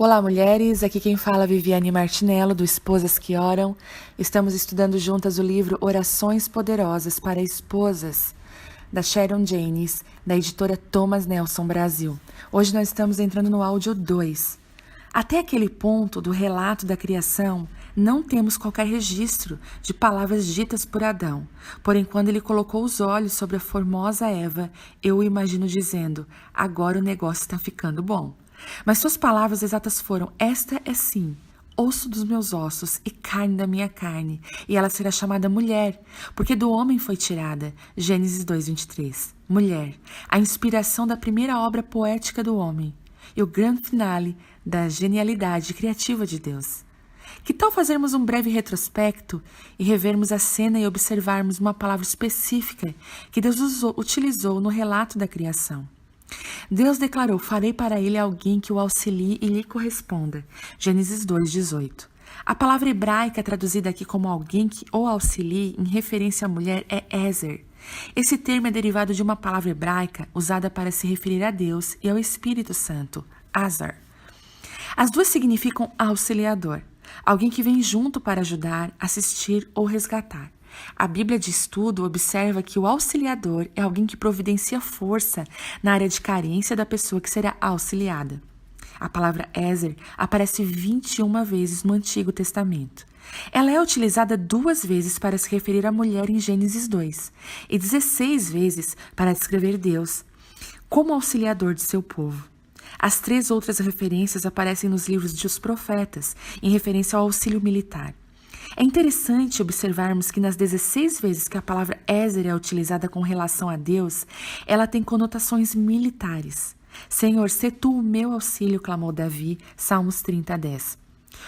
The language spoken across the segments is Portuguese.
Olá, mulheres! Aqui quem fala é Viviane Martinello, do Esposas que Oram. Estamos estudando juntas o livro Orações Poderosas para Esposas, da Sharon Jaynes, da editora Thomas Nelson Brasil. Hoje nós estamos entrando no áudio 2. Até aquele ponto do relato da criação, não temos qualquer registro de palavras ditas por Adão. Porém, quando ele colocou os olhos sobre a formosa Eva, eu o imagino dizendo: agora o negócio está ficando bom. Mas suas palavras exatas foram: esta é sim, osso dos meus ossos e carne da minha carne, e ela será chamada mulher, porque do homem foi tirada. Gênesis 2:23. Mulher, a inspiração da primeira obra poética do homem e o grande finale da genialidade criativa de Deus. Que tal fazermos um breve retrospecto e revermos a cena e observarmos uma palavra específica que Deus utilizou no relato da criação? Deus declarou: farei para ele alguém que o auxilie e lhe corresponda. Gênesis 2:18. A palavra hebraica traduzida aqui como alguém que o auxilie, em referência à mulher, é Ezer. Esse termo é derivado de uma palavra hebraica usada para se referir a Deus e ao Espírito Santo, Azar. As duas significam auxiliador, alguém que vem junto para ajudar, assistir ou resgatar. A Bíblia de Estudo observa que o auxiliador é alguém que providencia força na área de carência da pessoa que será auxiliada. A palavra Ezer aparece 21 vezes no Antigo Testamento. Ela é utilizada 2 vezes para se referir à mulher em Gênesis 2 e 16 vezes para descrever Deus como auxiliador de seu povo. As 3 outras referências aparecem nos livros dos profetas, em referência ao auxílio militar. É interessante observarmos que nas 16 vezes que a palavra Ezer é utilizada com relação a Deus, ela tem conotações militares. Senhor, sê tu o meu auxílio, clamou Davi, Salmos 30:10.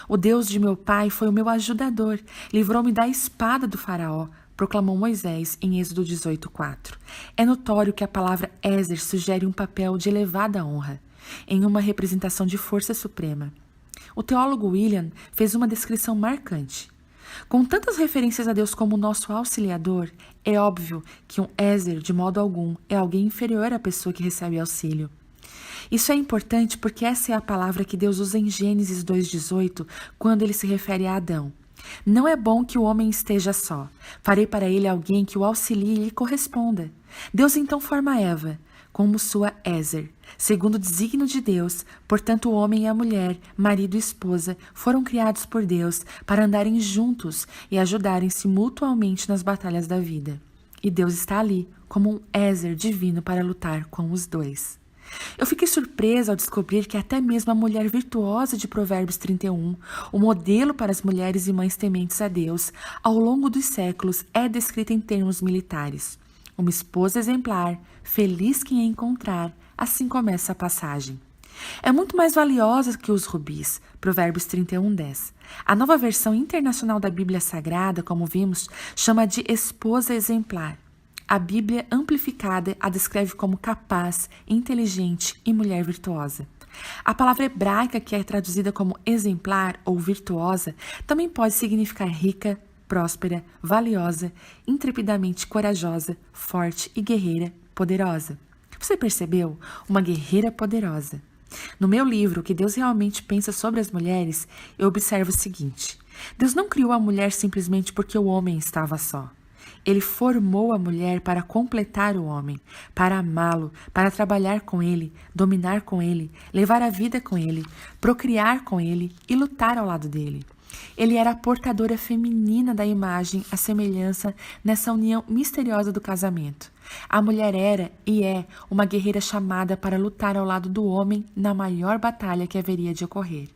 O Deus de meu pai foi o meu ajudador, livrou-me da espada do faraó, proclamou Moisés em Êxodo 18:4. É notório que a palavra Ezer sugere um papel de elevada honra, em uma representação de força suprema. O teólogo William fez uma descrição marcante. Com tantas referências a Deus como nosso auxiliador, é óbvio que um Ezer, de modo algum, é alguém inferior à pessoa que recebe auxílio. Isso é importante porque essa é a palavra que Deus usa em Gênesis 2:18, quando ele se refere a Adão. Não é bom que o homem esteja só. Farei para ele alguém que o auxilie e lhe corresponda. Deus então forma Eva como sua Ezer. Segundo o desígnio de Deus, portanto o homem e a mulher, marido e esposa, foram criados por Deus para andarem juntos e ajudarem-se mutuamente nas batalhas da vida. E Deus está ali como um Ezer divino para lutar com os dois. Eu fiquei surpresa ao descobrir que até mesmo a mulher virtuosa de Provérbios 31, o modelo para as mulheres e mães tementes a Deus, ao longo dos séculos é descrita em termos militares. Uma esposa exemplar, feliz quem a encontrar, assim começa a passagem. É muito mais valiosa que os rubis, Provérbios 31:10. A nova versão internacional da Bíblia Sagrada, como vimos, chama de esposa exemplar. A Bíblia amplificada a descreve como capaz, inteligente e mulher virtuosa. A palavra hebraica, que é traduzida como exemplar ou virtuosa, também pode significar rica, próspera, valiosa, intrepidamente corajosa, forte e guerreira, poderosa. Você percebeu? Uma guerreira poderosa. No meu livro, O que Deus realmente pensa sobre as mulheres, eu observo o seguinte: Deus não criou a mulher simplesmente porque o homem estava só. Ele formou a mulher para completar o homem, para amá-lo, para trabalhar com ele, dominar com ele, levar a vida com ele, procriar com ele e lutar ao lado dele. Ele era a portadora feminina da imagem, a semelhança nessa união misteriosa do casamento. A mulher era e é uma guerreira chamada para lutar ao lado do homem na maior batalha que haveria de ocorrer.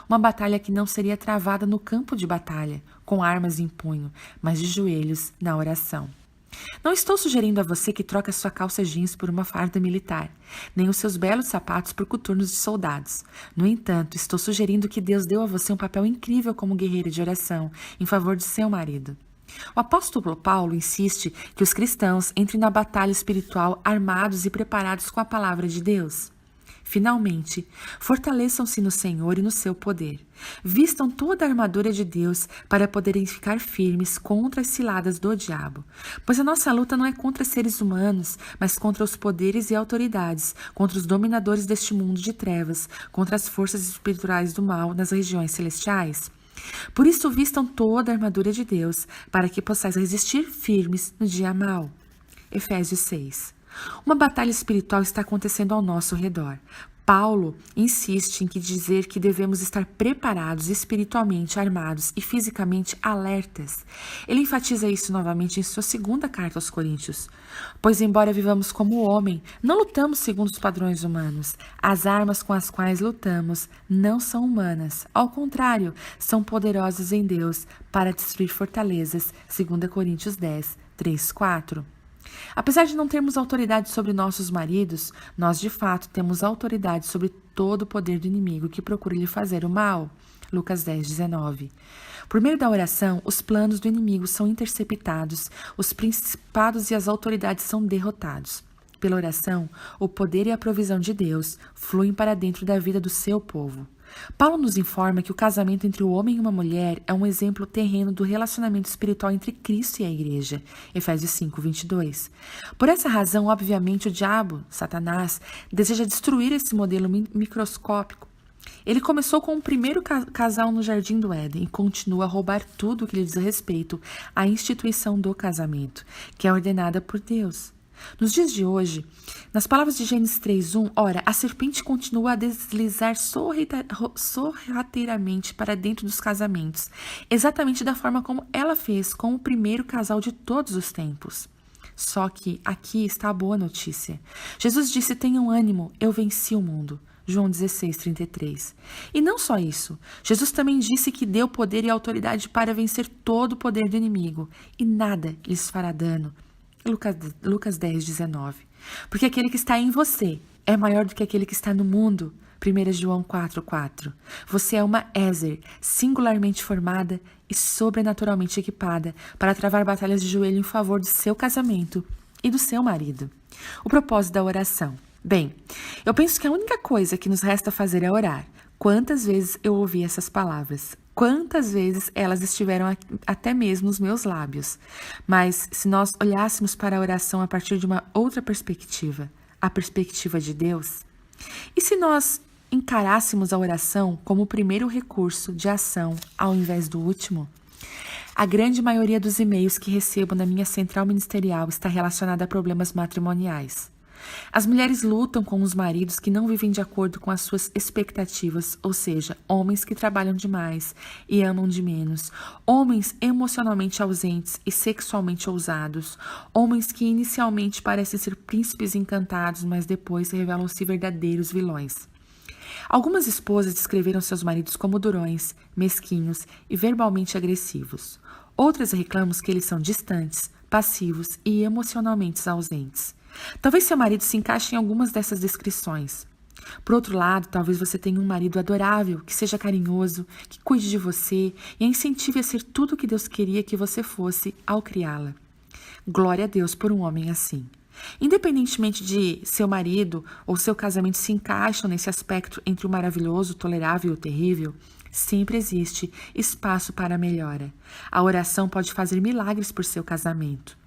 Uma batalha que não seria travada no campo de batalha, com armas em punho, mas de joelhos na oração. Não estou sugerindo a você que troque a sua calça jeans por uma farda militar, nem os seus belos sapatos por coturnos de soldados. No entanto, estou sugerindo que Deus deu a você um papel incrível como guerreira de oração em favor de seu marido. O apóstolo Paulo insiste que os cristãos entrem na batalha espiritual armados e preparados com a palavra de Deus. Finalmente, fortaleçam-se no Senhor e no seu poder. Vistam toda a armadura de Deus para poderem ficar firmes contra as ciladas do diabo. Pois a nossa luta não é contra seres humanos, mas contra os poderes e autoridades, contra os dominadores deste mundo de trevas, contra as forças espirituais do mal nas regiões celestiais. Por isso vistam toda a armadura de Deus, para que possais resistir firmes no dia mau. Efésios 6. Uma batalha espiritual está acontecendo ao nosso redor. Paulo insiste em dizer que devemos estar preparados espiritualmente, armados e fisicamente alertas. Ele enfatiza isso novamente em sua segunda carta aos Coríntios. Pois embora vivamos como homem, não lutamos segundo os padrões humanos. As armas com as quais lutamos não são humanas. Ao contrário, são poderosas em Deus para destruir fortalezas. 2 Coríntios 10, 3, 4. Apesar de não termos autoridade sobre nossos maridos, nós de fato temos autoridade sobre todo o poder do inimigo que procura lhe fazer o mal. Lucas 10, 19. Por meio da oração, os planos do inimigo são interceptados, os principados e as autoridades são derrotados. Pela oração, o poder e a provisão de Deus fluem para dentro da vida do seu povo. Paulo nos informa que o casamento entre o homem e uma mulher é um exemplo terreno do relacionamento espiritual entre Cristo e a igreja. Efésios 5, 22. Por essa razão, obviamente, o diabo, Satanás, deseja destruir esse modelo microscópico. Ele começou com o primeiro casal no Jardim do Éden e continua a roubar tudo o que lhe diz respeito à instituição do casamento, que é ordenada por Deus. Nos dias de hoje, nas palavras de Gênesis 3:1, ora, a serpente continua a deslizar sorrateiramente para dentro dos casamentos, exatamente da forma como ela fez com o primeiro casal de todos os tempos. Só que aqui está a boa notícia. Jesus disse: tenham ânimo, eu venci o mundo. João 16, 33. E não só isso, Jesus também disse que deu poder e autoridade para vencer todo o poder do inimigo, e nada lhes fará dano. Lucas 10, 19. Porque aquele que está em você é maior do que aquele que está no mundo. 1 João 4, 4. Você é uma Ézer, singularmente formada e sobrenaturalmente equipada para travar batalhas de joelho em favor do seu casamento e do seu marido. O propósito da oração. Bem, eu penso que a única coisa que nos resta fazer é orar. Quantas vezes eu ouvi essas palavras? Quantas vezes elas estiveram até mesmo nos meus lábios? Mas se nós olhássemos para a oração a partir de uma outra perspectiva, a perspectiva de Deus, e se nós encarássemos a oração como o primeiro recurso de ação ao invés do último? A grande maioria dos e-mails que recebo na minha central ministerial está relacionada a problemas matrimoniais. As mulheres lutam com os maridos que não vivem de acordo com as suas expectativas, ou seja, homens que trabalham demais e amam de menos, homens emocionalmente ausentes e sexualmente ousados, homens que inicialmente parecem ser príncipes encantados, mas depois revelam-se verdadeiros vilões. Algumas esposas descreveram seus maridos como durões, mesquinhos e verbalmente agressivos. Outras reclamam que eles são distantes, passivos e emocionalmente ausentes. Talvez seu marido se encaixe em algumas dessas descrições. Por outro lado, talvez você tenha um marido adorável, que seja carinhoso, que cuide de você e a incentive a ser tudo o que Deus queria que você fosse ao criá-la. Glória a Deus por um homem assim. Independentemente de seu marido ou seu casamento se encaixam nesse aspecto entre o maravilhoso, o tolerável e o terrível, sempre existe espaço para a melhora. A oração pode fazer milagres por seu casamento.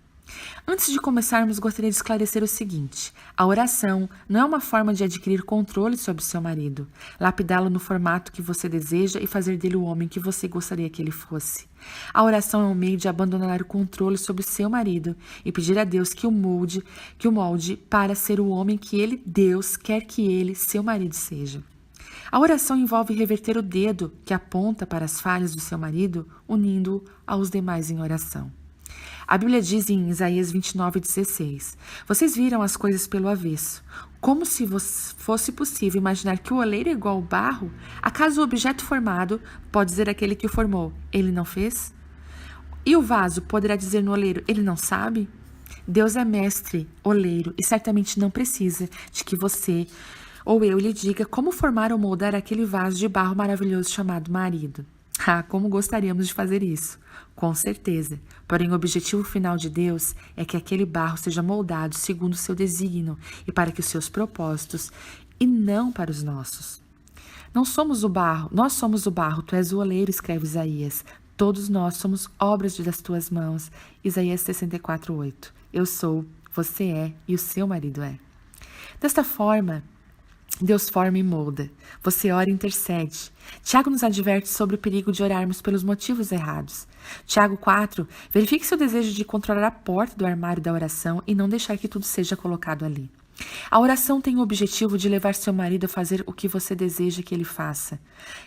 Antes de começarmos, gostaria de esclarecer o seguinte: a oração não é uma forma de adquirir controle sobre seu marido, lapidá-lo no formato que você deseja e fazer dele o homem que você gostaria que ele fosse. A oração é um meio de abandonar o controle sobre o seu marido e pedir a Deus que o molde para ser o homem que ele, Deus, quer que ele, seu marido, seja. A oração envolve reverter o dedo que aponta para as falhas do seu marido, unindo-o aos demais em oração. A Bíblia diz em Isaías 29:16, vocês viram as coisas pelo avesso. Como se fosse possível imaginar que o oleiro é igual ao barro? Acaso o objeto formado pode dizer àquele que o formou, ele não fez? E o vaso poderá dizer no oleiro, ele não sabe? Deus é mestre, oleiro, e certamente não precisa de que você ou eu lhe diga como formar ou moldar aquele vaso de barro maravilhoso chamado marido. Ah, como gostaríamos de fazer isso. Com certeza. Porém, o objetivo final de Deus é que aquele barro seja moldado segundo o seu desígnio e para que os seus propósitos e não para os nossos. Não somos o barro, nós somos o barro, tu és o oleiro, escreve Isaías. Todos nós somos obras das tuas mãos. Isaías 64:8. Eu sou, você é e o seu marido é. Desta forma, Deus forma e molda. Você ora e intercede. Tiago nos adverte sobre o perigo de orarmos pelos motivos errados. Tiago 4, verifique seu desejo de controlar a porta do armário da oração e não deixar que tudo seja colocado ali. A oração tem o objetivo de levar seu marido a fazer o que você deseja que ele faça,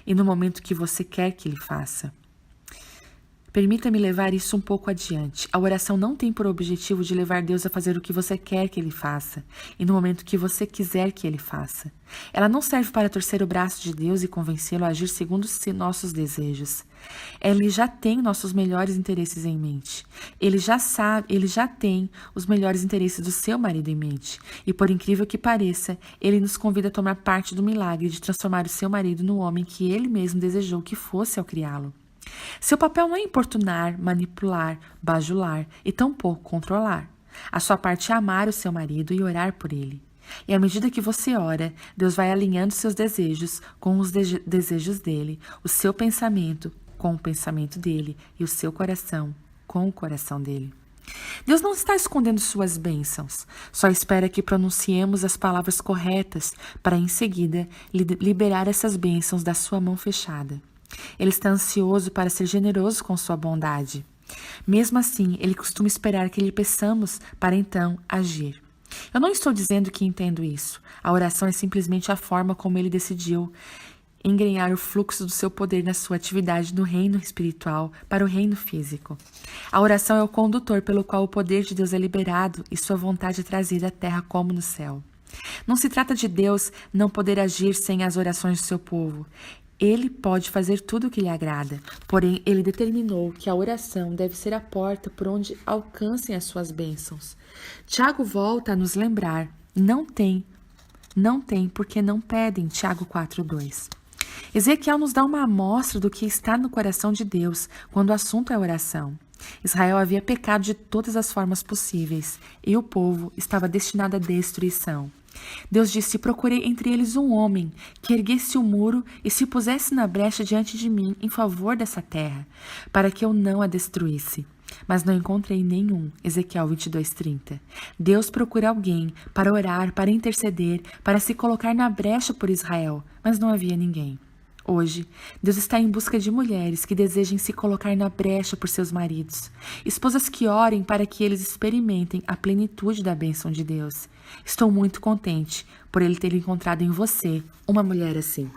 e no momento que você quer que ele faça. Permita-me levar isso um pouco adiante. A oração não tem por objetivo de levar Deus a fazer o que você quer que Ele faça, e no momento que você quiser que Ele faça. Ela não serve para torcer o braço de Deus e convencê-lo a agir segundo nossos desejos. Ele já tem nossos melhores interesses em mente. Ele já tem os melhores interesses do seu marido em mente. E por incrível que pareça, Ele nos convida a tomar parte do milagre de transformar o seu marido no homem que Ele mesmo desejou que fosse ao criá-lo. Seu papel não é importunar, manipular, bajular e tampouco controlar. A sua parte é amar o seu marido e orar por ele. E à medida que você ora, Deus vai alinhando seus desejos com os desejos dele, o seu pensamento com o pensamento dele e o seu coração com o coração dele. Deus não está escondendo suas bênçãos, só espera que pronunciemos as palavras corretas para em seguida liberar essas bênçãos da sua mão fechada. Ele está ansioso para ser generoso com sua bondade. Mesmo assim, ele costuma esperar que lhe peçamos para então agir. Eu não estou dizendo que entendo isso. A oração é simplesmente a forma como ele decidiu engrenhar o fluxo do seu poder na sua atividade no reino espiritual para o reino físico. A oração é o condutor pelo qual o poder de Deus é liberado e sua vontade é trazida à terra como no céu. Não se trata de Deus não poder agir sem as orações do seu povo. Ele pode fazer tudo o que lhe agrada, porém ele determinou que a oração deve ser a porta por onde alcancem as suas bênçãos. Tiago volta a nos lembrar, não tem porque não pedem, Tiago 4:2. Ezequiel nos dá uma amostra do que está no coração de Deus quando o assunto é oração. Israel havia pecado de todas as formas possíveis e o povo estava destinado à destruição. Deus disse: procurei entre eles um homem que erguesse o muro e se pusesse na brecha diante de mim em favor dessa terra, para que eu não a destruísse. Mas não encontrei nenhum. Ezequiel 22:30. Deus procura alguém para orar, para interceder, para se colocar na brecha por Israel, mas não havia ninguém. Hoje, Deus está em busca de mulheres que desejem se colocar na brecha por seus maridos, esposas que orem para que eles experimentem a plenitude da bênção de Deus. Estou muito contente por Ele ter encontrado em você uma mulher assim.